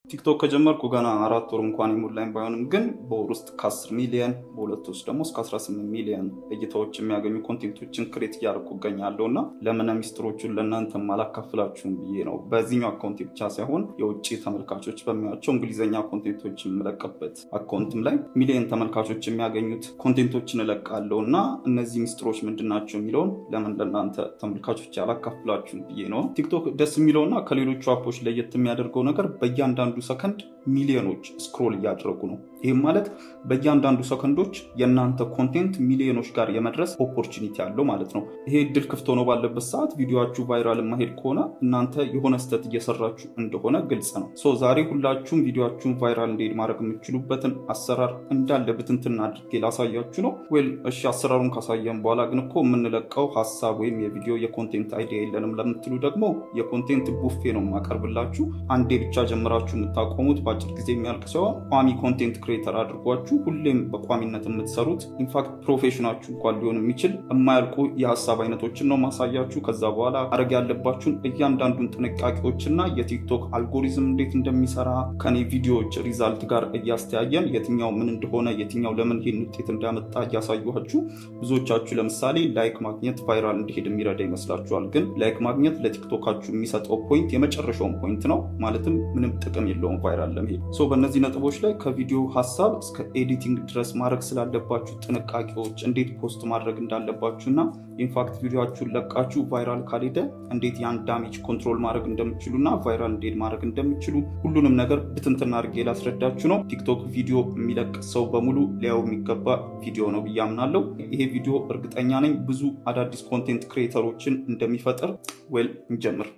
ቲክቶክ ከጀመርኩ ገና 4 ወር እንኳን የሞላኝ ባይሆንም ግን በወር ውስጥ ከ10 ሚሊዮን በሁለት ውስጥ ደግሞ እስከ 18 ሚሊዮን እይታዎች የሚያገኙ ኮንቴንቶችን ክሬት እያደረኩ እገኛለሁ እና ለምን ሚስጥሮቹን ለእናንተም አላካፍላችሁም ብዬ ነው። በዚህኛው አካውንት ብቻ ሳይሆን የውጭ ተመልካቾች በሚያቸው እንግሊዝኛ ኮንቴንቶች የምለቀበት አካውንትም ላይ ሚሊዮን ተመልካቾች የሚያገኙት ኮንቴንቶችን እለቃለሁ እና እነዚህ ሚስጥሮች ምንድናቸው የሚለውን ለምን ለእናንተ ተመልካቾች አላካፍላችሁም ብዬ ነው። ቲክቶክ ደስ የሚለውና ከሌሎቹ አፖች ለየት የሚያደርገው ነገር በእያንዳንዱ ሰከንድ ሚሊዮኖች ስክሮል እያደረጉ ነው። ይህም ማለት በእያንዳንዱ ሰከንዶች የእናንተ ኮንቴንት ሚሊዮኖች ጋር የመድረስ ኦፖርቹኒቲ አለው ማለት ነው። ይሄ እድል ክፍት ሆኖ ባለበት ሰዓት ቪዲዮችሁ ቫይራል ማሄድ ከሆነ እናንተ የሆነ ስህተት እየሰራችሁ እንደሆነ ግልጽ ነው። ዛሬ ሁላችሁም ቪዲዮችሁን ቫይራል እንዲሄድ ማድረግ የምትችሉበትን አሰራር እንዳለ ብትንትን አድርጌ ላሳያችሁ ነው። እሺ አሰራሩን ካሳየን በኋላ ግን እኮ የምንለቀው ሀሳብ ወይም የቪዲዮ የኮንቴንት አይዲያ የለንም ለምትሉ ደግሞ የኮንቴንት ቡፌ ነው የማቀርብላችሁ። አንዴ ብቻ ጀምራችሁ የምታቆሙት በአጭር ጊዜ የሚያልቅ ሲሆን ቋሚ ኮንቴንት ክሬተር አድርጓችሁ ሁሌም በቋሚነት የምትሰሩት ኢንፋክት ፕሮፌሽናችሁ እንኳን ሊሆን የሚችል የማያልቁ የሀሳብ አይነቶችን ነው ማሳያችሁ። ከዛ በኋላ አረግ ያለባችሁን እያንዳንዱን ጥንቃቄዎችና የቲክቶክ አልጎሪዝም እንዴት እንደሚሰራ ከኔ ቪዲዮዎች ሪዛልት ጋር እያስተያየን የትኛው ምን እንደሆነ የትኛው ለምን ይሄን ውጤት እንዳመጣ እያሳየኋችሁ። ብዙዎቻችሁ ለምሳሌ ላይክ ማግኘት ቫይራል እንዲሄድ የሚረዳ ይመስላችኋል። ግን ላይክ ማግኘት ለቲክቶካችሁ የሚሰጠው ፖይንት የመጨረሻውን ፖይንት ነው። ማለትም ምንም ጥቅም የለውም ቫይራል ለመሄድ። በእነዚህ ነጥቦች ላይ ከቪዲዮ ሀሳብ እስከ ኤዲቲንግ ድረስ ማድረግ ስላለባችሁ ጥንቃቄዎች፣ እንዴት ፖስት ማድረግ እንዳለባችሁና ኢንፋክት ቪዲዮችሁን ለቃችሁ ቫይራል ካልሄደ እንዴት ያን ዳሜጅ ኮንትሮል ማድረግ እንደምችሉና ቫይራል እንዴት ማድረግ እንደምችሉ ሁሉንም ነገር ብትንትና አድርጌ ላስረዳችሁ ነው። ቲክቶክ ቪዲዮ የሚለቅ ሰው በሙሉ ሊያው የሚገባ ቪዲዮ ነው ብዬ አምናለሁ። ይሄ ቪዲዮ እርግጠኛ ነኝ ብዙ አዳዲስ ኮንቴንት ክሬተሮችን እንደሚፈጥር። እንጀምር።